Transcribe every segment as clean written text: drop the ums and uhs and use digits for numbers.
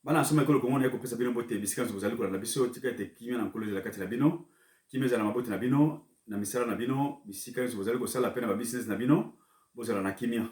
Bana soma ekolo kongo na kopesa bino bote bisika nzozali kolanda biso tika ete kimia na nkolo ezala kati na bino kimia ezala na maboti na bino na misala na bino bisika nzozali kosala pe na ba business na bino bozala na kimia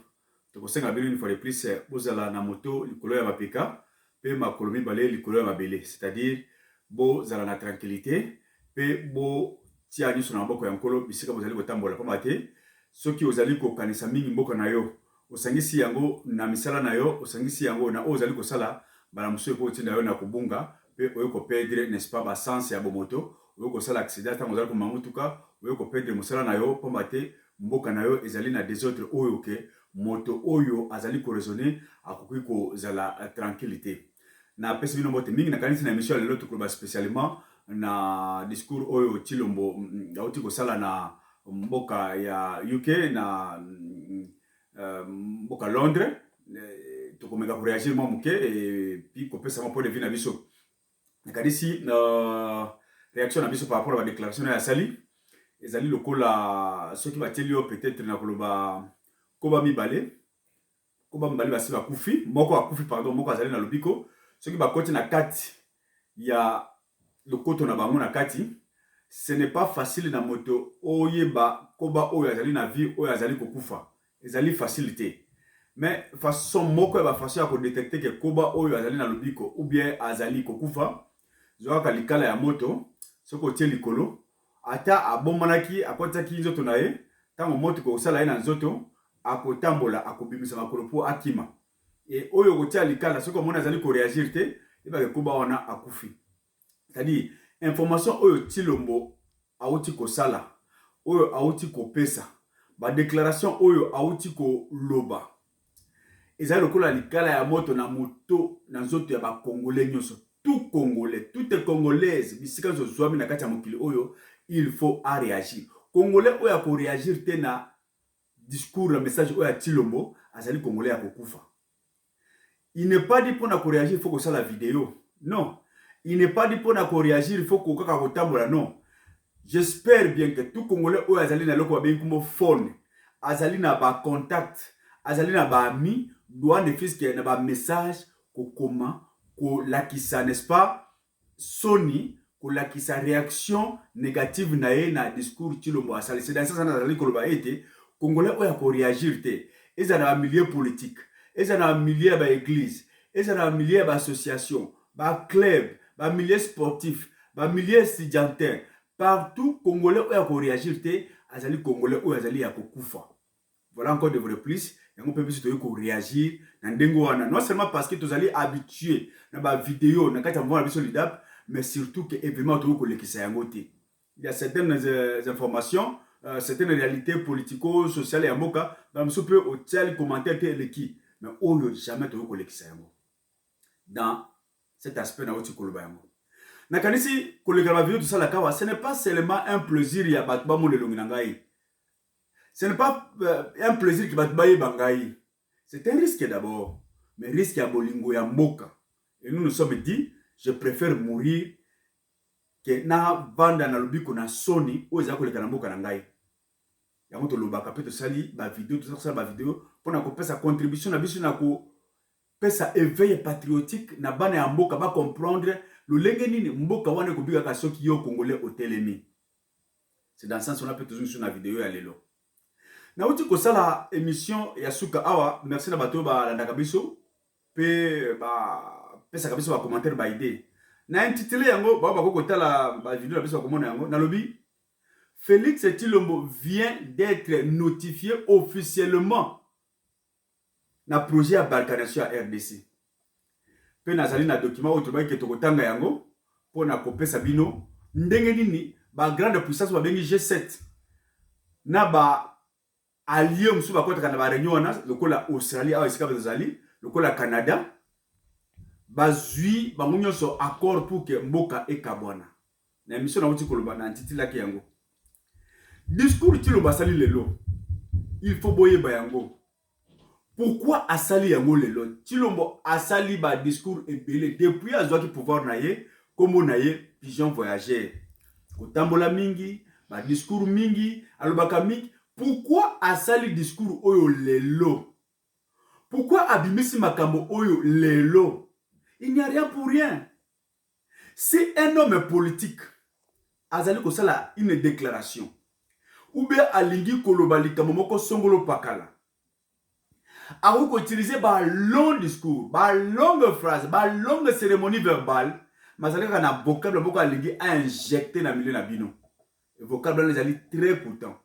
tokosenga bino une fois de plus bozala na moto likolo ya bapeka pe makolo mibale likolo ya mabele c'est-à-dire bozala na tranquillité pe bo tia nyonso na maboko ya nkolo bisika bozali kotambola pamba te soki ozali kokanisa mingi mboka na yo osangisi yango na misala na yo osangisi yango na ozali kosala bala muso ko tinda yo na kubunga pe oyo ko perdre n'est-ce pas ba sens ya bomoto oyo ko sala accident ta ngozali ko mangutuka oyo ko perdre musala na yo pamba te mboka na yo ezali na désordre oyo ke moto oyo azali ko raisonner akoki ko zala tranquillité na pesi bino mote mingi na kanisi na émission lelo to ko spécialement na discours oyo Tshilombo auti ko sala na mboka ya UK na mboka Londres tokomeka ko réagir moi muke et puis ko pesa mon point de vue na biso nakadisi réaction na biso par rapport à la déclaration ya Sali ezali lokola soki batelio peut-être na koloba koba mibale basi bakufi moko akufi pardon moko azali na lobiko soki bakoti na kati ya lokoto na bango na kati ce n'est pas facile na moto oyeba koba oyo azali na vie oyo azali kokufa ezali facilité mais façon moko ya ba façon ya ko détecter que koba oyo azali na lobiko ou bien azali kokufa zoka likala ya moto soko tie likolo ata abomonaki akotaki nzoto na ye tango moto ko sala ye na nzoto akotambola akobimisa makolo po akima et oyo ko tia likala soko mona azali ko réagir te eba ke koba wana akufi c'est-à-dire information oyo Tshilombo auti ko sala oyo auti ko pesa ba déclaration oyo auti ko loba ezali lokola likala ya moto na moto na nzoto ya ba congolais nyonso tout congolais toute congolaise bisika zo zwami na kati ya mokili oyo il faut à réagir congolais oyo ko réagir te na discours le message oyo ya Tshilombo azali congolais ya kokufa il n'est pas dit pour na ko réagir il faut que ça la vidéo non il n'est pas dit pour na ko réagir il faut que kaka kotambola non j'espère bien que tout congolais oyo azali na loko ba bengi comme phone azali na ba contact azali na ba ami doit ne fils que na ba message ko koma ko lakisa n'est-ce pas soni ko lakisa réaction négative na ye na discours Tshilombo asali c'est dans ça na azali ko ba été congolais oyo ko réagir te ezana ba milieu politique ezana ba milieu ba église ezana ba milieu ba association ba club ba milieu sportif ba milieu étudiantin partout congolais oyo ko réagir te azali congolais oyo azali ya kokufa. Voilà encore de vrai plus yango pe biso toyo ko réagir na ndengo wana non seulement parce que tozali habitué na ba vidéo na kati ya mwana biso lidap mais surtout que événement toyo ko lekisa yango te. Il y a certaines informations certaines réalités politico-sociales ya mboka ba biso pe o tiali commentaire te leki mais oyo jamais toyo ko lekisa yango dans cet aspect na oti koloba yango na kanisi ko lekala vidéo tout ça la kawa ce n'est pas seulement un plaisir ya batba mo lelongi na ngai. Ce n'est pas un plaisir qui va te bailler bangaï. C'est un risque d'abord. Mais risque à bolingo ya mboka. Et nous nous sommes dit, je préfère mourir que na vanda na lobiko na soni ou ezako le kanamboka na ngai. Yango to lobaka pe to sali ba vidéo tout ça ba vidéo pour na ko pesa contribution na biso na ko pesa éveil patriotique na bana ya mboka ba comprendre le lenge nini mboka wana ko bika ka soki yo congolais au telemi. C'est dans ce sens on a peut toujours sur la vidéo ya lelo. Na uti ko sala émission ya suka awa merci na bato ba landa kabiso pe ba pesa kabiso ba commentaire ba idée na intitulé yango ba ko kotala ba vidéo na biso ko mona yango na lobi Félix Tshilombo vient d'être notifié officiellement na projet ya balkanisation ya RDC pe nazali na document autre ba ke to kotanga yango pona ko pesa bino ndenge nini ba grande puissance ba bengi G7 na ba allié musu bakota na ba réunion wana lokola Australie awa esika bazali lokola Canada bazui bango nyonso accord pour que mboka ekabwana na émission na uti koloba na ntitila ki yango discours Tshilombo asali lelo il faut boyeba yango pourquoi asali yango lelo Tshilombo asali ba discours ebele depuis azwaki pouvoir na ye kombo na ye pigeon voyageur kotambola mingi ba discours mingi alobaka mingi. Pourquoi asali discours oyo lelo? Pourquoi abimisi makambo oyo lelo? Il n'y a rien pour rien. Si un homme politique azali kosala une déclaration, ou bien alingi kolobali kamomoko songolo pakala, a utiliser ba long discours, ba longue phrase, ba longue cérémonie verbale, mazali kana vocable moko alingi a injecté na milieu na bino. Le vocable les ali très pourtant.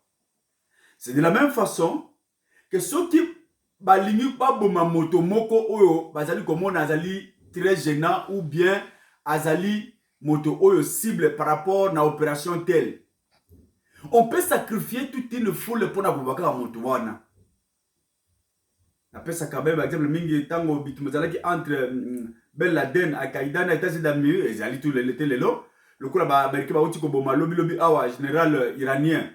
C'est de la même façon que ceux qui balingi ba boma moto moko oyo bazali komona azali très gênant ou bien azali moto oyo cible par rapport na opération telle. On peut sacrifier toute une foule pour na bobaka moto wana. Après ça quand même exemple mingi tango bitumazalaki entre Ben Laden et Qaïda na États-Unis d'Amérique et zali tout l'été lelo le coup là ba Amérique ba uti ko boma lobby awa général iranien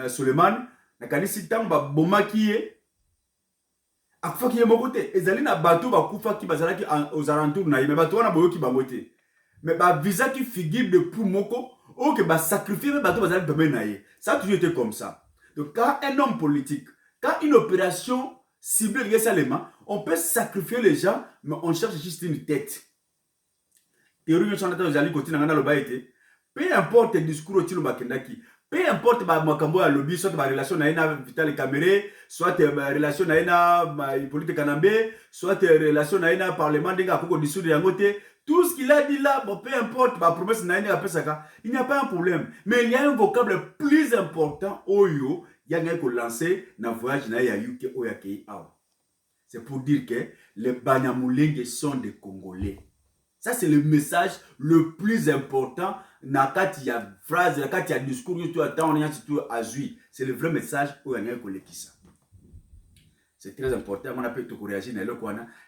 Suleiman na kanisi tango ba bomaki ye akufa ki ye moko te ezali na bato bakufa ki bazalaki aux alentours na ye mais bato wana boyoki bango te mais ba visa qui figure de pour moko ou que ba sacrifier bato bazalaki pembe na ye. Ça a toujours été comme ça. Donc quand un homme politique, quand une opération ciblée récemment, on peut sacrifier les gens mais on cherche juste une tête. Théorie de chanteur Jali continue dans le baïté. Peu importe le discours au tilo bakendaki, peu importe ba makambo ya lobby, soit ba relation na ina Vital Kamerhe, soit ba relation na ina Hippolyte Kanambe, soit relation na ina parlement denga koko dissoudre yango te. Tout ce qu'il a dit là, bon, peu importe, ma promesse n'a rien à faire, il n'y a pas un problème. Mais il y a un vocable plus important, Oyo, il y a un qui lancé dans le voyage na ya UK Oyakei Awa. C'est pour dire que les Banyamulenge sont des Congolais. Ça, c'est le message le plus important. Quand il y a phrase, quand il y a discours, c'est le vrai message Oyakei Kolekisa. C'est très important. On a pu réagir.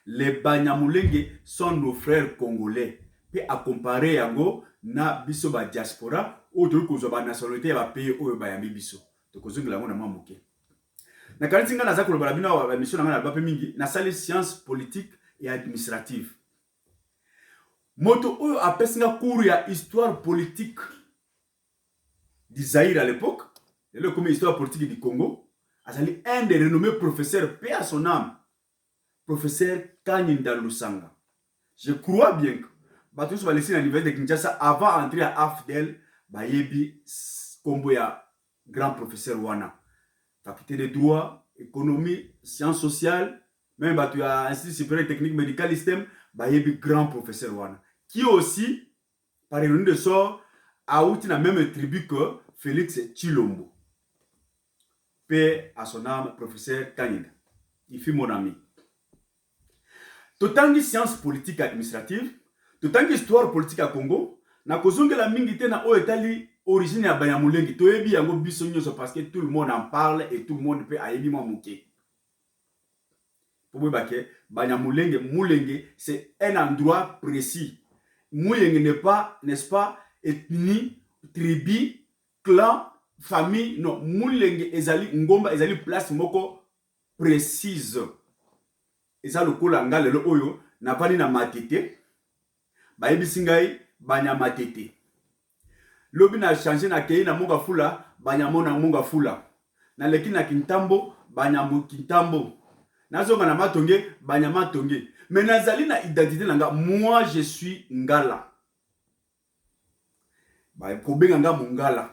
Les Banyamulenge sont nos frères congolais. Et à comparer yango na biso ba diaspora ou de ko ba nationalité ba pays o ba yambi biso. To ko zungela ngona mamuke. Na kalitinga na zakolo bala bina wa mission na ba pe mingi na salle sciences politiques et administratives. Moto oyo apesinga cours ya histoire politique du Zaïre à l'époque, et le comme histoire politique du Congo. Azali un des renommés professeurs, paix à son âme, professeur Kanyinda Lusanga. Je crois bien que Batus va laisser l'université de Kinshasa avant d'entrer à AFDEL, Bayebi Komboya, grand professeur Wana. Faculté de droit, économie, sciences sociales, même Batu à Institut supérieur technique médical système, Bayebi grand professeur Wana. Qui aussi, par ironie de sort, a eu la même tribu que Félix Tshilombo. Paix à son âme, professeur Kanyinda. Il fut mon ami. Tout en sciences politiques et administratives, tout en histoire politique à Congo, na kozonge la mingité na o etali origine ya Banyamulenge. Toyebi yango biso nyonso parce que tout le monde en parle et tout le monde peut ayebi mwa muke. Pour moi, Banyamulenge, Mulenge, c'est un endroit précis. Mulenge n'est pas, n'est-ce pas, ethnie, tribu, clan, famille, non, Mulenge ezali ngomba ezali place moko précise. Et ça le kolanga le oyo na pali na matete. Ba ebisingai banya matete. Lobi na changer na kei na monga fula, banya mona monga fula. Na leki na kintambo, banya mo kintambo. Na zonga na matonge, banya matonge. Mais nazali na identité nanga, moi je suis ngala. Ba kobenga nga mongala.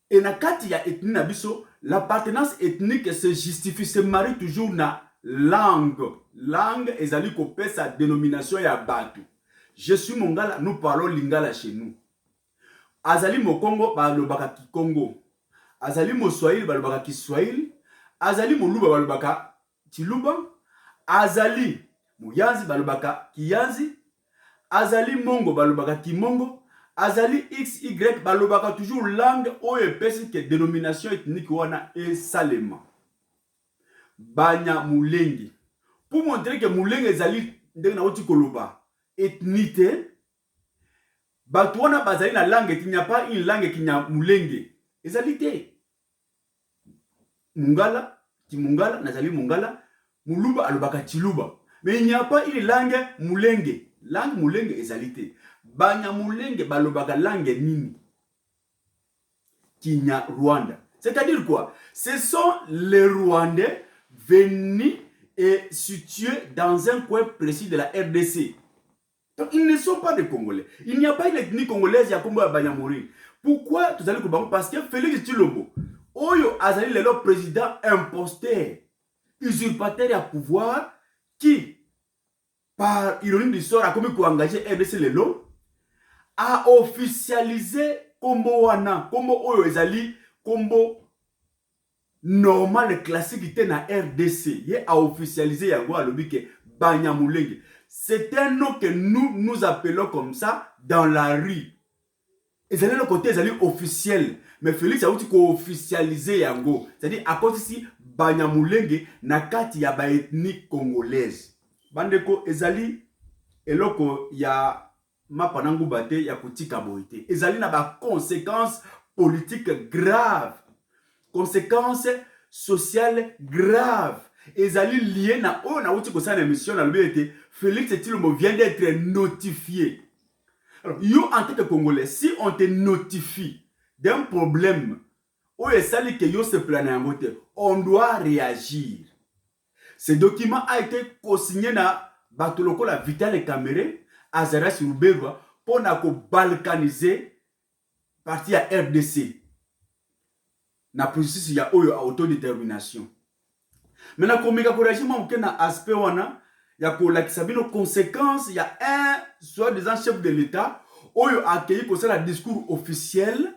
Et na kati ya ethnie na biso, l'appartenance ethnique se justifie, se marie toujours na langue. Langue ezali kopé sa dénomination ya batu. Je suis mongala, nous parlons lingala chez nous. Azali mokongo balobaka kikongo. Azali mo swahili balobaka kiswahili. Azali mo luba balobaka chiluba. Azali mo yanzi balobaka kiyanzi. Azali mongo balobaka kimongo. Azali XY balobaka toujours langue ou épaisse que dénomination ethnique wana et salema. Banya Mulenge. Pour montrer que Mulenge ezali ndenge na oti koloba ethnicité. Batu wana bazali na langue qui n'y a pas une langue qui n'y a Mulenge. Ezali te. Mungala, Kimungala, nazali Mungala, Muluba alobaka Chiluba. Mais il n'y a pas une langue Mulenge. Langue Mulenge ezali te. Banyamulenge balobaka langue nini? Kinya Rwanda. C'est-à-dire quoi? Ce sont les Rwandais venus et situés dans un coin précis de la RDC. Donc, ils ne sont pas des Congolais. Il n'y a pas une ethnie congolaise ya Kombo ya Banyamulenge. Pourquoi tu allez Kobango? Parce que Félix Tshilombo, Oyo Azali le président imposteur, usurpateur à pouvoir, qui, par ironie du sort, a commis pour engager RDC Lelo, a officialisé Kombo Wana, Kombo Oyo Ezali, Kombo normal classique était na RDC. Il a officialisé Yango Alobi que Banyamulenge. C'est un nom que nous appelons comme ça dans la rue. Et c'est le côté officiel. Mais Félix a dit qu'on officialisé Yango. C'est-à-dire à cause ici Banyamulenge na kati ya ba ethnie congolaise. Bandeko ezali eloko ya mapanangu bate ya kutika boite. Ezali na ba conséquences politiques graves. Conséquences sociales graves. Ezali lié na o na uti ko sa na émission na lobete Félix Tshilombo vient d'être notifié. Alors, yo en tant que Congolais, si on te notifie d'un problème, on doit réagir. Ce document a été co-signé na Batoloko la Vital Kamere, Azara Siruberwa, pour balkaniser parti à RDC. Na processus ya oyo autodétermination. Maintenant, comme il y a un aspect wana, il y a une conséquence, il y a un soi-disant chef de l'État qui a accueilli pour ça le discours officiel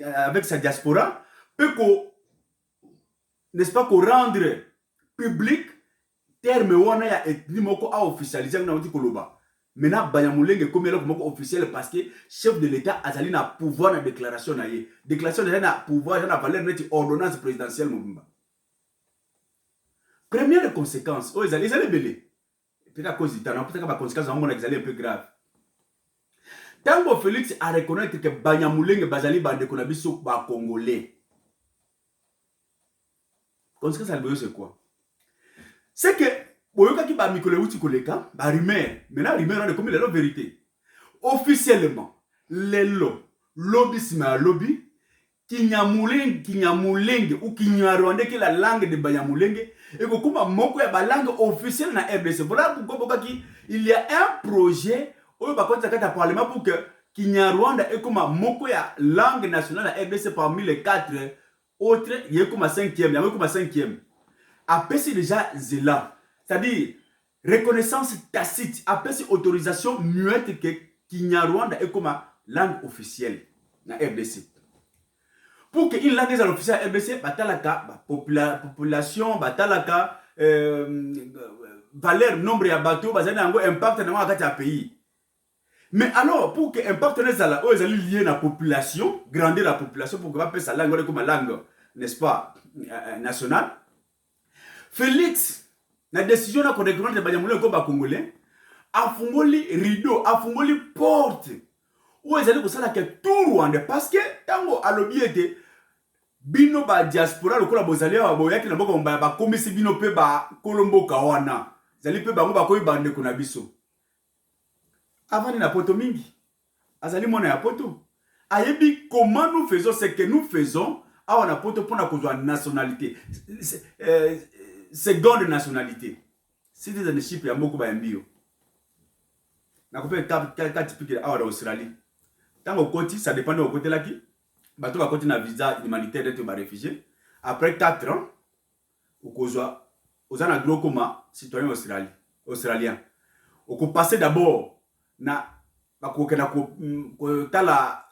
avec sa diaspora, peut n'est-ce pas, qu'on rendre public terme wana ya ethnie moko a officialisé na uti koloba. Maintenant Banyamulenge comme eloko moko officiel parce que chef de l'État azali na pouvoir na déclaration na ye. Déclaration na pouvoir na valeur net ordonnance présidentielle mobimba. Première conséquence, ils allaient belé. Peut-être à cause du temps, peut-être que la conséquence est un peu grave. Tant que Félix a reconnaître que Banyamulenge Bazali Bande Konabiso ba Congolais. Conséquence c'est quoi? C'est que Boyoka qui ba Mikole Uti Koleka, ba rumeur. Maintenant rumeur on est comme la vérité. Officiellement, les lobbyisme lobby Kinyamulenge ou Kinyarwanda qui est la langue de Banyamulenge et que moko ya ba langue officielle na RDC. Voilà pourquoi il y a un projet où ba konta kata parlement pour que Kinyarwanda et comme moko ya langue nationale na RDC parmi les 4 autres, il y a comme 5e, il y a comme 5e. Après c'est déjà zéla. C'est-à-dire reconnaissance tacite, après c'est autorisation muette que Kinyarwanda est comme langue officielle na RDC. Pour que une langue officielle à RDC, batalaka population, batalaka valeur nombre ya bateau, bazali nango impact na wakati ya pays. Mais alors pour que impact na zala, ils allaient lier la population, grandir la population pour que va sa langue comme langue, n'est-ce pas, nationale. Félix, la décision na reconnaître de Banyamulenge comme congolais, a fungoli rideau, a fungoli porte. Où ils allaient pour ça que tout Rwanda parce que tango alobi était bino ba diaspora lokola bozali ba boyaki na boko ba komisi bino pe ba kolombo kawana zali pe bango ba koyi bande kuna biso avant na poto mingi azali mona ya poto ayebi comment nous faisons ce que nous faisons awa na poto pour na kozwa nationalité seconde nationalité citizenship ya mboko ba mbio na kopé quatre typique awa na Australie tango koti ça dépend de côté là qui bato ba koti na visa humanitaire d'être ba réfugié après 4 ans okozwa ozana droit comme citoyen australien oko passer d'abord na ba kokena ko tala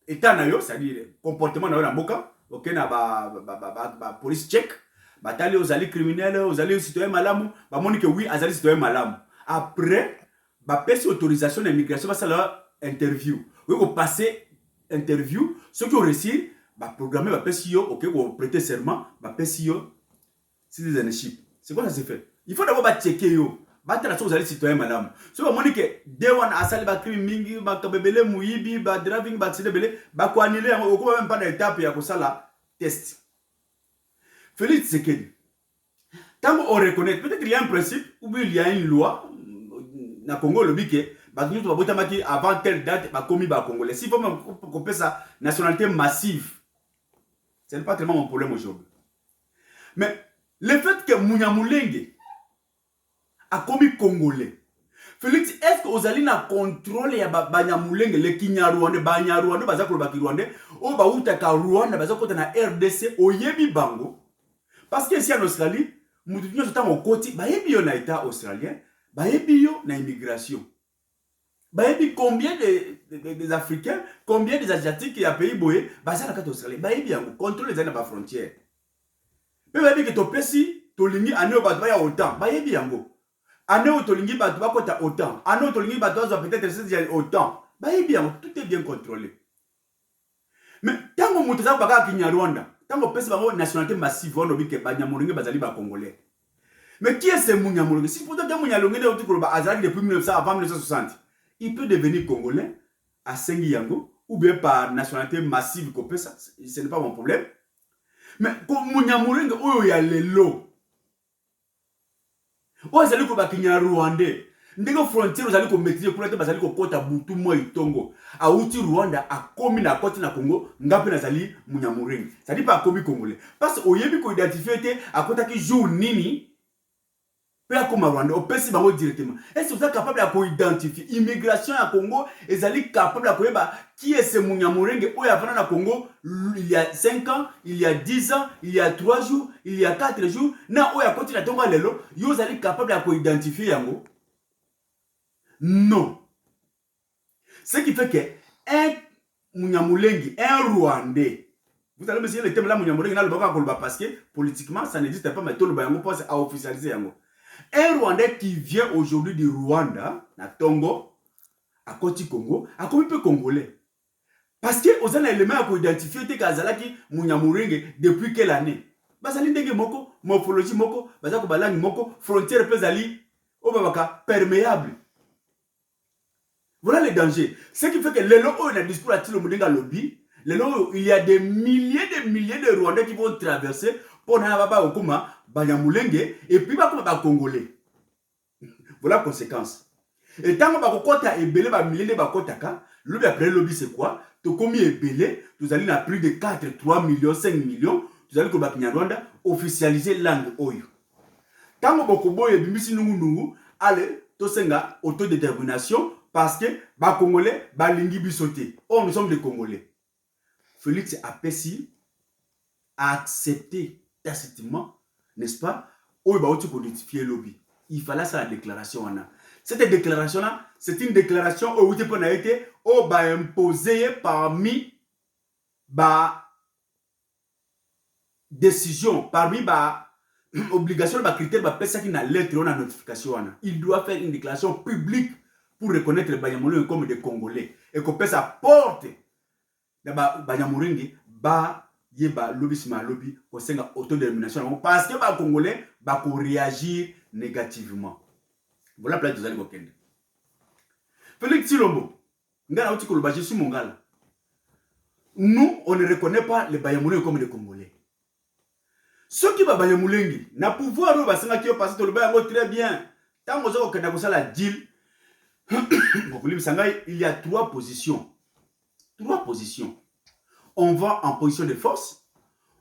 état na yo c'est-à-dire comportement na yo na mboka okena ba police check batali ozali criminel ozali citoyen malamu ba moni que oui azali citoyen malamu après ba pesi autorisation d'immigration ba sala interview oui ko passer interview ceux qui ont réussi bah programmer bah PCO OK ou prêter serment bah PCO citizenship. C'est quoi ça se fait? Il faut d'abord bah checker yo bah la chose aller citoyen madame so ba moni que day one asali ba crime mingi ba kabebele muyibi ba driving ba accident ba ko annuler au ko même pas na étape ya ko sala test. Félix Tshisekedi tant on reconnaît peut-être il y a un principe ou bien il y a une loi na Congo le bique avant telle date, commis par Congolais. S'il faut qu'on fasse sa nationalité massive, ce n'est pas tellement mon problème aujourd'hui. Mais le fait que Banyamulenge a commis Congolais Félix, est-ce que Ozali na contrôle ya Banyamulenge, le Kinyarwanda, Banyarwanda, Bazako Bakirwanda, ou Baoutaka Rwanda, Bazako na RDC, Oyebi Bango? Parce que ici en Australie, nous sommes au côté, Bayebi yo na état australien, Bayebi yo na immigration. Bayebi combien des Africains, combien des Asiatiques qui a pays boé, Bazaka na Australie, Bayebi yango, contrôle les années à frontière. Mais Bayebi que to pesi, to lingi ane ba ya autant, Bayebi yango. Ane o to lingi ba to kota autant, ane o to lingi ba to peut-être c'est autant. Bayebi yango, tout est bien contrôlé. Mais tant que mutu za baka Kinyarwanda, tant que pesi bango nationalité massive, on obi ke Banyamulenge bazali ba Congolais. Mais qui est ce Munyamulenge? Si pourtant Munyamulenge est au Azali depuis 1900 avant 1960, il peut devenir Congolais à Sengi Yango ou bien par nationalité massive qu'on peut ça, ce n'est pas mon problème. Mais comme Munyamulenge oyo ya lelo. O azali ko ba Kinyarwanda. Ndenge frontière ozali ko maîtriser pour être bazali ko kota butu mo itongo. A uti Rwanda a komi na koti na Congo, ngapi nazali Munyamulenge. Ça dit pas komi Congolais. Parce que oyebi ko identifier te a kota ki jour nini peut comme Rwanda, au pesi bango directement. Est-ce que vous êtes capable de identifier immigration à Congo? Est-ce capable de savoir qui est ce Munyamulenge où il y a na Congo il y a 5 ans, il y a 10 ans, il y a 3 jours, il y a 4 jours. Na où il y a continué à tomber lelo, vous êtes capable de identifier yango? Non. Ce qui fait que un Munyamulenge, un Rwandais, vous allez me dire le thème là Munyamulenge na le baka kolba parce que politiquement ça n'existe pas mais tout le bayango pense à officialiser yango. Un Rwandais qui vient aujourd'hui du Rwanda, na Tongo, à Côte Congo, a comme peu congolais. Parce que aux éléments pour identifier que Kazalaki Munyamulenge depuis quelle année? Bazali ndenge moko, morphologie moko, bazako balangi moko, frontière pezali, obabaka perméable. Voilà les dangers. Ce qui fait que les lots où il y a discours à Tilo Mudenga lobby, les lots il y a des milliers de Rwandais qui vont traverser pour n'avoir okuma Banyamulenge et puis ba Congolais. Voilà la conséquence. Et tant que ba kota ebele ba milliers de ba kotaka, le après lobby c'est quoi? To komi ebele, vous allez na plus de 4, 3 millions, 5 millions, vous allez ko ba Kinyarwanda officialiser langue oyo. Tant que boko boye bimisi nungu, allez to senga autodétermination parce que ba Congolais ba lingi bisoté. Oh, nous sommes des Congolais. Félix Apesi a accepté tacitement, n'est-ce pas? Où il va identifier le lobby. Il fallait ça la déclaration. Cette déclaration-là, c'est une déclaration où il a été imposée parmi décision, parmi obligation, critère, ça qui n'a lettre ou la notification. Il doit faire une déclaration publique pour reconnaître les Banyamulenge comme des Congolais et qu'on peut sa porte de Banyamulenge yeba lobbyisme lobby au sein de l'autodétermination parce que les Congolais vont réagir négativement. Voilà la place de Zali Bokende. Félix Tshilombo, je suis mongala. Nous, on ne reconnaît pas les Banyamulenge comme des Congolais. Ceux qui sont Banyamulenge, na pouvoir parce que très bien. Tant que la deal, il y a 3 positions. 3 positions. On va en position de force,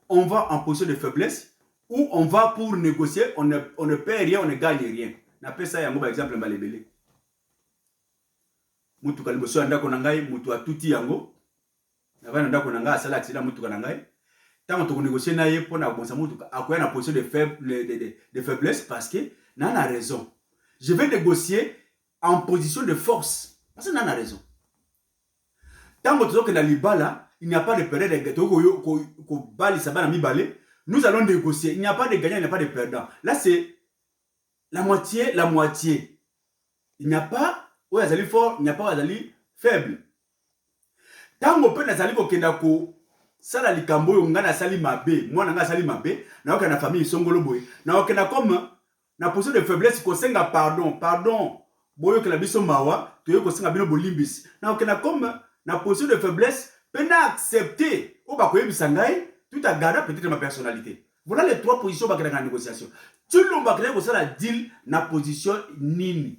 on va en position de faiblesse, ou on va pour négocier, on ne paie rien, on ne gagne rien. On appelle ça, par exemple, un balébélé. Mutu kaliboso anda konangai, mutu atuti yango. Nava nanda konanga asala accident mutu kanangai. Tant on négocier naie pour na bonsa mutu akoya na position de faiblesse parce que nana a raison. Je vais négocier en position de force parce que nana a raison. Tant que na libala il n'y a pas de perdant de nous allons négocier. Il n'y a pas de gagnant, il n'y a pas de perdant. Là, c'est la moitié, la moitié. Il n'y a pas où il y a fort, il n'y a pas où il y a faible. Tant que peut nazali kokendako sala likambo yo ngana sali mabe, moi nga sali mabe, na okana famille songolo boy. Na okena comme na position de faiblesse ko senga pardon. Boyo que la biso mawa, to yo ko senga bino bolimbis. Na okena comme na position de faiblesse peut accepter ou ba koyebisa ngai tout à garder peut-être ma personnalité. Voilà les 3 positions dans la négociation. Tout le monde va la deal na position nini.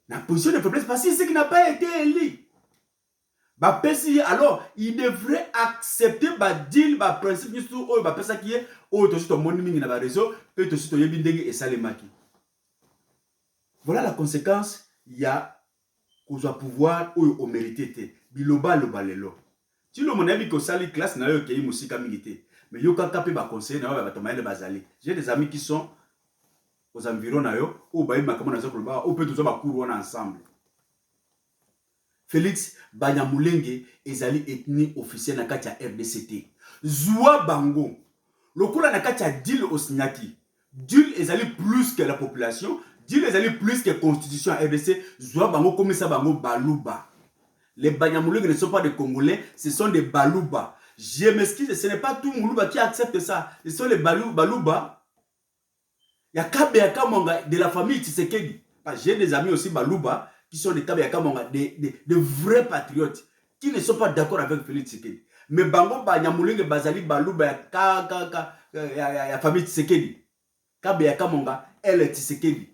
La position de faiblesse parce que c'est qui n'a pas été élu. Alors, il devrait accepter le deal, le principe, le qui est, tout de suite, mon réseau, peut tout de suite, et ça les maquis. Voilà la conséquence, il y a qu'on a pouvoir ou au mérité. Biloba lo balelo. Si le mon avis que ça les classes n'a eu que musika milité. Mais yo kaka pe ba conseil na ba tomaile bazali. J'ai des amis qui sont aux environs na yo ou ba ima kama na zako ba ou peut tous ba cours ensemble. Félix Banyamulenge ezali ethnie officielle na kati ya RDCT. Zwa bango. Lokola na kati ya deal osinyaki. Deal ezali plus que la population. Deal ezali plus que constitution à RDC. Zwa bango comme ça bango baluba. Les Banyamulenge ne sont pas des Congolais, ce sont des baluba. Je m'excuse, ce n'est pas tout Moulouba qui accepte ça. Ce sont les baluba. Il y a Kabeyaka Monga de la famille Tshisekedi. J'ai des amis aussi baluba qui sont des Kabeyaka Monga, des vrais patriotes qui ne sont pas d'accord avec Félix Tshisekedi. Mais Bango Banyamulenge Bazali baluba ya famille Tshisekedi. Kabeyaka Monga, elle est Tshisekedi.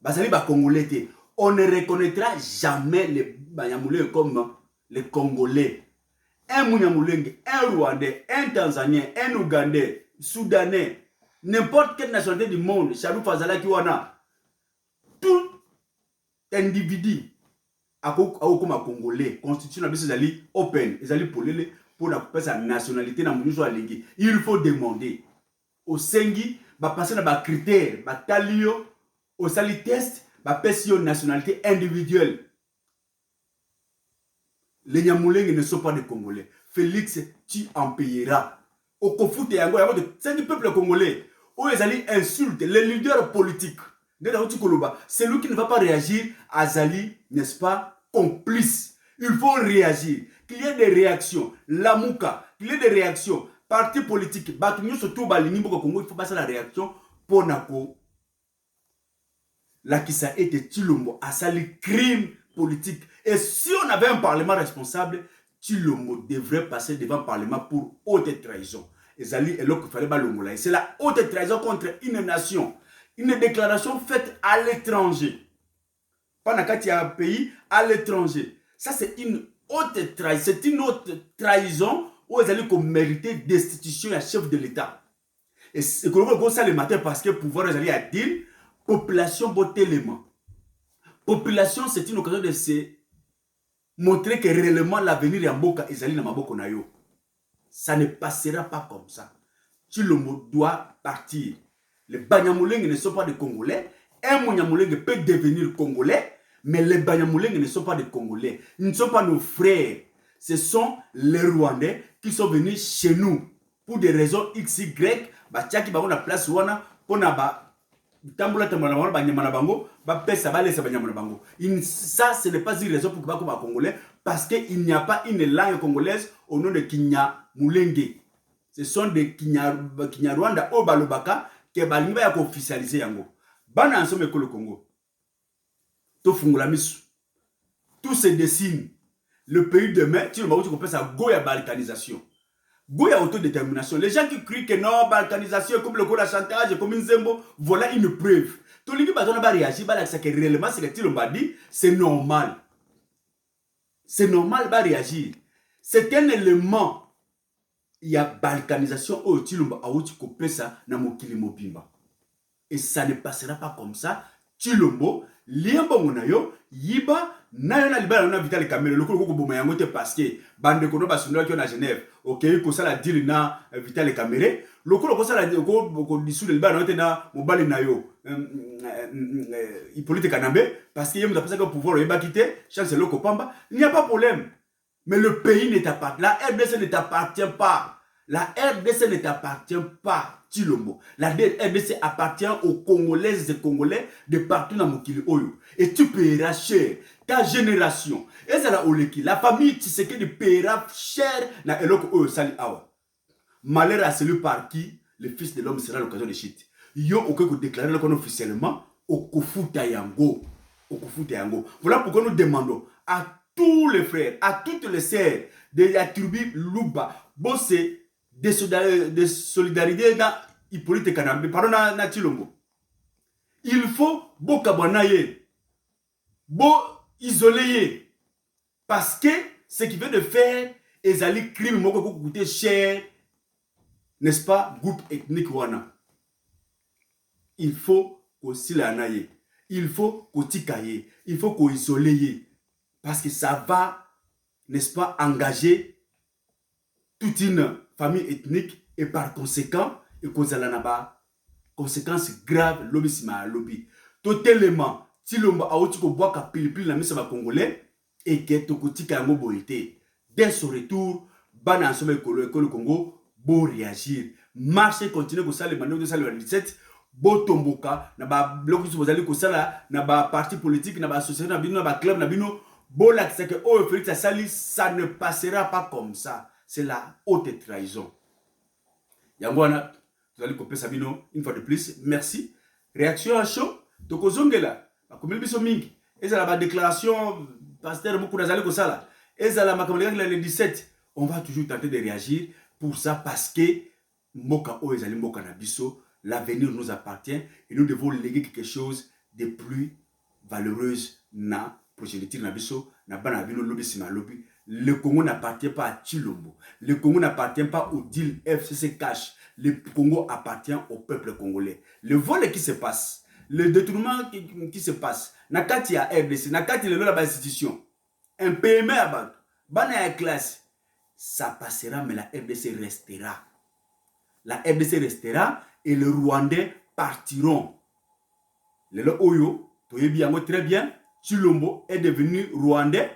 Bazali ba Congolais. On ne reconnaîtra jamais les Banyamulenge comme les Congolais. Un Munyamulenge, un Rwandais, un Tanzanien, un Ougandais, Soudanais, n'importe quelle nationalité du monde, Chalou Fazala Kiwana, tout individu a comme Congolais, constitution est open, pour la nationalité na munuzo alingi. Il faut demander au Sengi, passer dans les critères, talio, au sali test, passer une nationalité individuelle. Les Nyamulenge ne sont pas des Congolais. Félix, tu en payeras. Au Kofoute, il y a c'est du peuple congolais. Où ils allaient insulter les leaders politiques. C'est lui qui ne va pas réagir. Azali, n'est-ce pas, complice. Il faut réagir. Qu'il y ait des réactions. Lamouka, qu'il y ait des réactions. Parti politique. Il faut passer la réaction pour Nako. Là qui ça a été Tshilombo. Azali, crime politique. Et si on avait un parlement responsable, Tshilombo devrait passer devant le parlement pour haute trahison. Et c'est la haute trahison contre une nation. Une déclaration faite à l'étranger. Pas dans un pays, à l'étranger. Ça, c'est une haute trahison. C'est une haute trahison où ils allaient mériter destitution à chef de l'État. Et c'est comme ça le matin parce que pouvoir ils allaient à dire population botte l'élément. Population, c'est une occasion de se montrer que réellement l'avenir est en Boka et Zali na Maboko na yo. Ça ne passera pas comme ça. Tshilombo doit partir. Les Banyamulenge ne sont pas des Congolais. Un Munyamulenge peut devenir Congolais, mais les Banyamulenge ne sont pas des Congolais. Ils ne sont pas nos frères. Ce sont les Rwandais qui sont venus chez nous pour des raisons XY. Batiaki ba na place wana pona ba Tamboula Tamboula Banyamana Bango, ça, ce n'est pas une raison pour que les Congolais, parce qu'il n'y a pas une langue congolaise au nom de Kinya Mulenge. Ce sont des Kinyarwanda au Balobaka qui ont officialisé Yango. Bana ensemble avec le Congo. Tout se dessine. Le pays demain, tu peux ça Goya balkanisation. Goya autodétermination. Les gens qui crient que non, balkanisation, comme le coup de chantage, comme une zembo, voilà une preuve. Tout le monde va réagir, que réellement, c'est que Tshilombo dit, c'est normal. C'est normal, va réagir. C'est un élément. Il y a balkanisation au Tshilombo, à où tu coupes ça, dans mon kilimobimba. Et ça ne passera pas comme ça. Tshilombo, liemba monayo, yiba, na yona libala na Vital Kamerhe, le koko boma yango te parce que bande kono basundwa ki na Genève. OK, ko sala deal na Vital Kamerhe, le koko sala ko disu le libala na na mobali na yo. Hippolyte Kanambe parce que yemu da que pouvoir yeba quitter, chance le kopamba, il n'y a pas de problème. Mais le pays ne t'appartient, la RDC ne t'appartient pas. La RDC ne t'appartient pas. Tshilombo. La RDC appartient aux Congolaises et Congolais de partout dans Mokili Oyo. Et tu paieras cher. Ta génération. Et c'est la Oleki. La famille Tshisekedi paiera cher dans Eloko Oyo Sali Awa. Malheur à celui par qui le Fils de l'homme sera l'occasion de chute. Yo ok déclarer le officiellement au Kofuta Yango. Au Kofuta Yango. Voilà pourquoi nous demandons à tous les frères, à toutes les sœurs de la tribu Luba, bossé de solidarité dans Hippolyte Kanambe, pardon, na Tshilombo. Il faut bokabanaye, bo isoler, parce que ce qui veut de faire, ils allaient crime moko coûter cher, n'est-ce pas, groupe ethnique wana. Il faut aussi la naye. il faut kotikaye, il faut qu'isoler, parce que ça va, n'est-ce pas, engager toute une famille ethnique et par conséquent, et cause la conséquences graves lobby sima lobby. Totalement, si l'homme a aussi boire ka pili na misa ba congolais et que tokotika yango boité. Dès son retour, bana ensemble école Congo, bo réagir. Marcher continue ko sala maneno de sala 17, bo tomboka na ba bloc so bozali ko sala na ba parti politique na ba association na bino na ba club na bino, bo la que oh Félix Sali, ça ne passera pas comme ça. C'est la haute trahison. Yangwana, vous allez copier Sabino une fois de plus. Merci. Réaction à chaud. Toko zongela. Comme biso mingi. Et ça la déclaration pasteur beaucoup d'azali ko sala. Et ça la makamela le 17. On va toujours tenter de réagir pour ça parce que Moka o ezali Moka na biso, l'avenir nous appartient et nous devons léguer quelque chose de plus valeureuse na progéniture na biso na bana bino lobi sima lobi. Le Congo n'appartient pas à Chilombo. Le Congo n'appartient pas au deal FCC Cash. Le Congo appartient au peuple congolais. Le vol qui se passe, le détournement qui se passe, nakati ya RDC, nakati le la institution, un PME à banque, bana ya classe, ça passera mais la RDC restera. La RDC restera et les Rwandais partiront. Le Oyo, toyebi yango très bien, Chilombo est devenu Rwandais.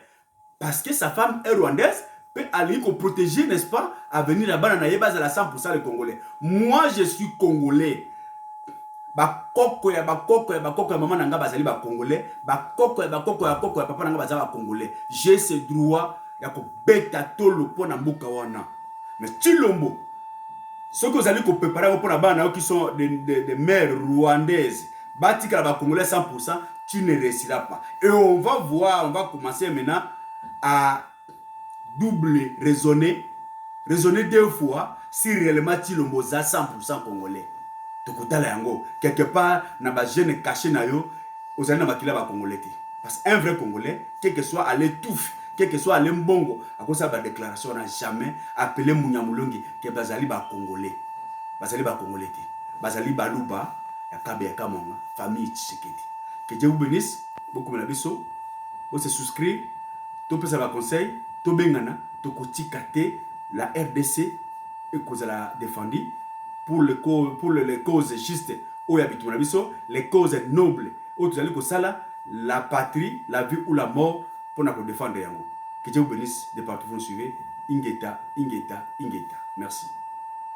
Parce que sa femme est rwandaise, peut aller pour protéger, n'est-ce pas, à venir là-bas, à la 100% les Congolais. Moi, je suis Congolais. Bakoko ya maman nanga bazali ba Congolais. Bakoko ya papa nanga bazali ba Congolais. J'ai ce droit ya ko beta tolo po na mboka wana. Mais Chilombo, ceux que vous allez préparer pour la bana qui sont des mères rwandaises, batika ba Congolais 100%, tu ne réussiras pas. Et on va voir, on va commencer maintenant à raisonner deux fois si réellement Chilombo za 100% congolais. Tokotala yango quelque part na ba jeune caché na yo ozali na makila ba congolais. Parce qu'un vrai congolais, quel que soit à l'étouffe, quel que soit à l'embongo, à cause de la déclaration, on n'a jamais appelé Munyamulongi que bazali ba congolais. Bazali ba congolais. Bazali baluba ya kabe ya kamonga famille Tshisekedi. Que Dieu vous bénisse. Beaucoup de biso. Vous se souscrire. Tout peut savoir conseil. Tout bengana. Tout kotikate la RDC et cause la défendu pour les causes justes. Où habitent mon biso. Les causes nobles. Où tu allez que ça là, la patrie, la vie ou la mort pour nous défendre. Que Dieu vous bénisse de partout vous nous suivez. Ingeta, Ingeta, Ingeta. Merci.